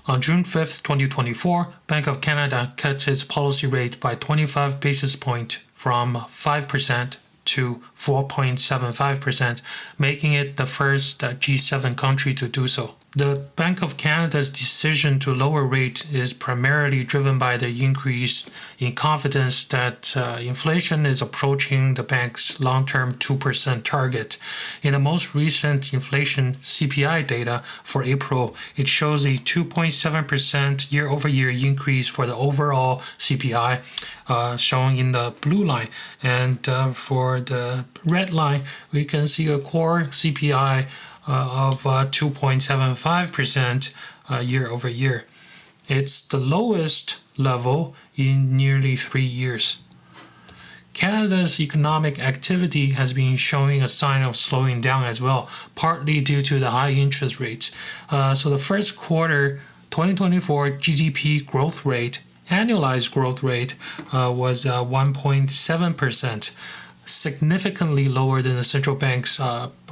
On June 5th, 2024, Bank of Canada cut its policy rate by 25 basis points from 5% to 4.75%, making it the first G7 country to do so. The Bank of Canada's decision to lower rate is primarily driven by the increase in confidence that inflation is approaching the bank's long-term 2% target. In the most recent inflation CPI data for April, it shows a 2.7% year-over-year increase for the overall CPI, shown in the blue line. And for the red line, we can see a core CPI of 2.75% year over year. It's the lowest level in nearly 3 years. Canada's economic activity has been showing a sign of slowing down as well, partly due to the high interest rates. So the first quarter 2024 GDP growth rate, annualized growth rate, was 1.7%. Significantly lower than the central bank's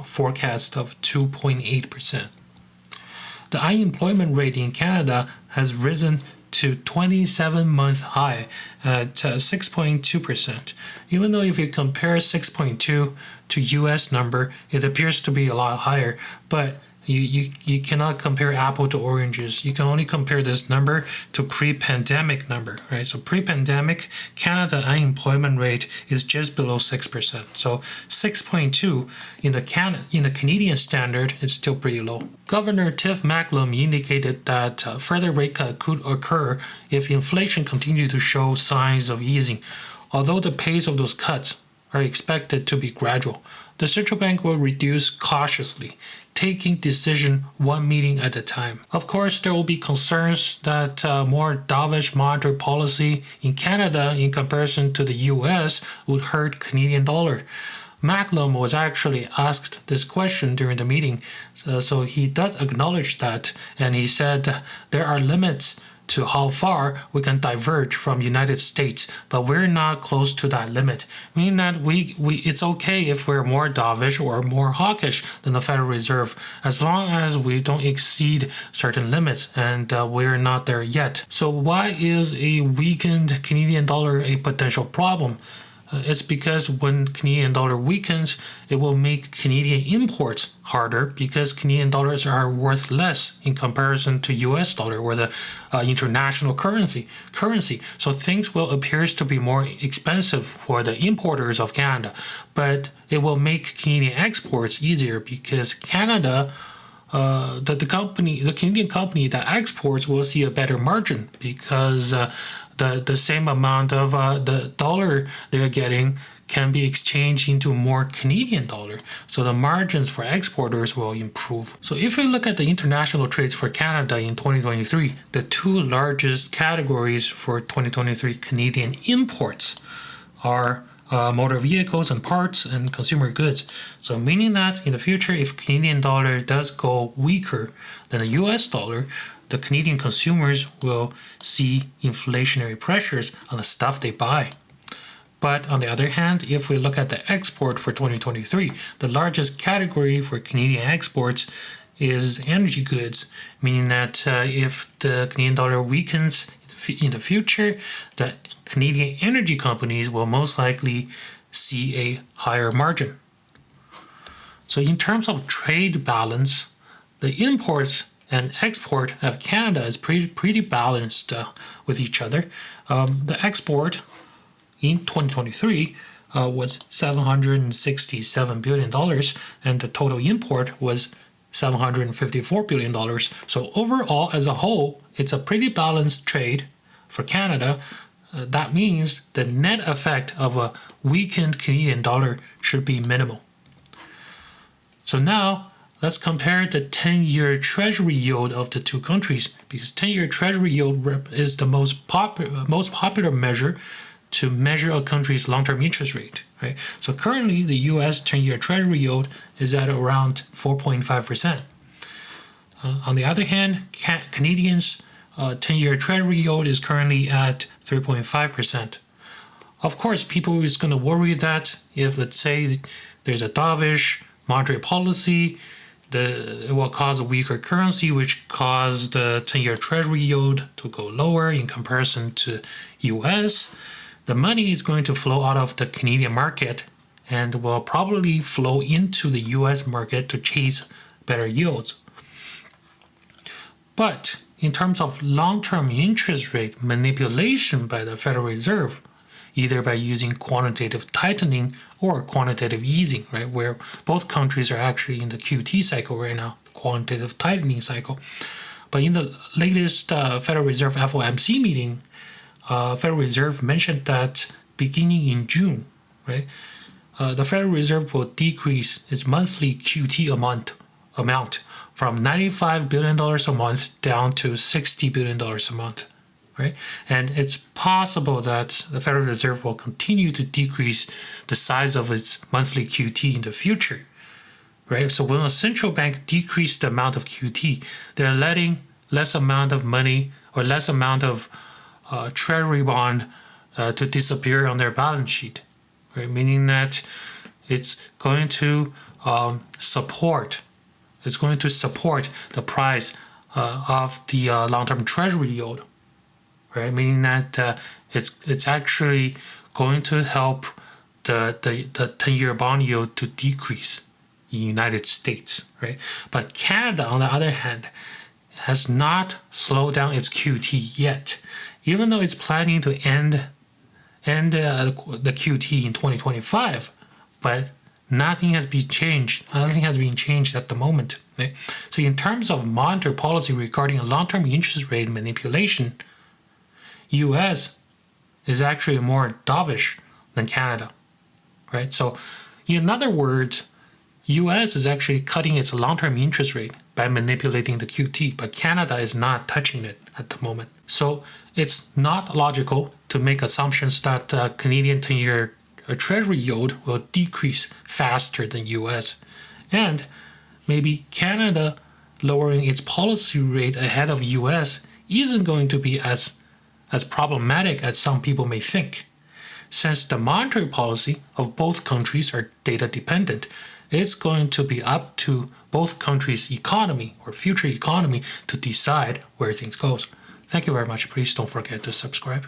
forecast of 2.8%. The unemployment rate in Canada has risen to 27-month high at 6.2%. Even though if you compare 6.2 to US number, it appears to be a lot higher, but you cannot compare apple to oranges. You can only compare this number to pre-pandemic number, right? So pre-pandemic, Canada unemployment rate is just below 6%. So 6.2 in the Canadian standard is still pretty low. Governor Tiff Macklem indicated that further rate cut could occur if inflation continued to show signs of easing, although the pace of those cuts are expected to be gradual. The central bank will reduce cautiously, taking decision one meeting at a time. Of course, there will be concerns that more dovish monetary policy in Canada in comparison to the US would hurt Canadian dollar. Macklem was actually asked this question during the meeting, so he does acknowledge that, and he said there are limits to how far we can diverge from United States, but we're not close to that limit, meaning that it's okay if we're more dovish or more hawkish than the Federal Reserve, as long as we don't exceed certain limits, and we're not there yet. So why is a weakened Canadian dollar a potential problem? It's because when Canadian dollar weakens, it will make Canadian imports harder because Canadian dollars are worth less in comparison to US dollar or the international currency. So things will appear to be more expensive for the importers of Canada, but it will make Canadian exports easier because Canada, the Canadian company that exports will see a better margin because the same amount of the dollar they're getting can be exchanged into more Canadian dollar. So the margins for exporters will improve. So if we look at the international trades for Canada in 2023, the two largest categories for 2023 Canadian imports are motor vehicles and parts and consumer goods. So meaning that in the future, if Canadian dollar does go weaker than the US dollar, the Canadian consumers will see inflationary pressures on the stuff they buy. But on the other hand, if we look at the export for 2023, the largest category for Canadian exports is energy goods, meaning that if the Canadian dollar weakens in the future, the Canadian energy companies will most likely see a higher margin. So in terms of trade balance, the imports and export of Canada is pretty balanced with each other. The export in 2023 was $767 billion, and the total import was $754 billion. So overall, as a whole, it's a pretty balanced trade for Canada. That means the net effect of a weakened Canadian dollar should be minimal. So now, let's compare the 10-year Treasury yield of the two countries, because 10-year Treasury yield is the most popular measure to measure a country's long-term interest rate. Right? So currently, the U.S. 10-year Treasury yield is at around 4.5%. On the other hand, Canadians' 10-year Treasury yield is currently at 3.5%. Of course, people is going to worry that if, let's say, there's a dovish monetary policy, it will cause a weaker currency, which caused the 10-year treasury yield to go lower in comparison to US. The money is going to flow out of the Canadian market and will probably flow into the US market to chase better yields. But in terms of long-term interest rate manipulation by the Federal Reserve, either by using quantitative tightening or quantitative easing, right, where both countries are actually in the QT cycle right now, the quantitative tightening cycle. But in the latest Federal Reserve FOMC meeting, Federal Reserve mentioned that beginning in June, right, the Federal Reserve will decrease its monthly QT amount from $95 billion a month down to $60 billion a month. Right? And it's possible that the Federal Reserve will continue to decrease the size of its monthly QT in the future. Right? So when a central bank decreases the amount of QT, they're letting less amount of money or less amount of treasury bond to disappear on their balance sheet. Right? Meaning that it's going to support the price of the long-term treasury yield. Right, meaning that it's actually going to help the 10-year bond yield to decrease in the United States, right? But Canada, on the other hand, has not slowed down its QT yet, even though it's planning to end the QT in 2025. But nothing has been changed. Nothing has been changed at the moment. Right? So in terms of monetary policy regarding long-term interest rate manipulation, US is actually more dovish than Canada, right? So in other words, US is actually cutting its long-term interest rate by manipulating the QT, but Canada is not touching it at the moment. So it's not logical to make assumptions that Canadian 10-year treasury yield will decrease faster than US. And maybe Canada lowering its policy rate ahead of US isn't going to be as problematic as some people may think. Since the monetary policy of both countries are data dependent, it's going to be up to both countries' economy or future economy to decide where things goes. Thank you very much. Please don't forget to subscribe.